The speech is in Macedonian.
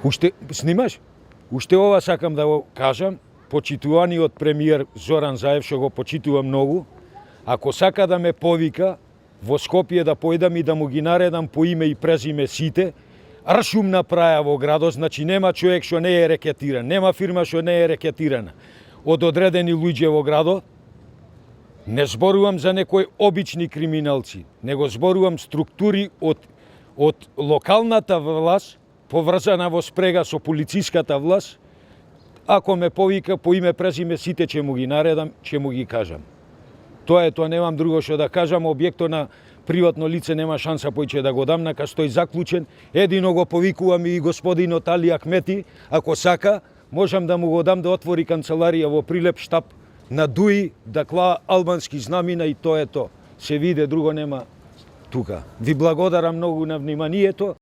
Уште снимаш? Уште ова сакам да го кажам, почитуваниот премиер Зоран Заев, што го почитувам многу, ако сака да ме повика во Скопје да појдам и да му ги наредам по име и презиме сите, ршум направа во градот, значи нема човек што не е рекетиран, нема фирма што не е рекетирана од одредени луѓе во градот. Не зборувам за некои обични криминалци, него зборувам структури од локалната власт, поврзана во спрега со полициската власт. Ако ме повика по име презиме сите ќе му ги наредам, ќе му ги кажам. Тоа е тоа, немам друго што да кажам, објектот на приватно лице нема шанса поиќе да го дам, нака стои заклучен. Едино го повикувам и господинот Али Ахмети, ако сака, можам да му го дам да отвори канцеларија во Прилеп штаб на ДУИ, да клаа албански знамина и тоа е тоа. Се виде, друго нема тука. Ви благодарам многу на вниманието.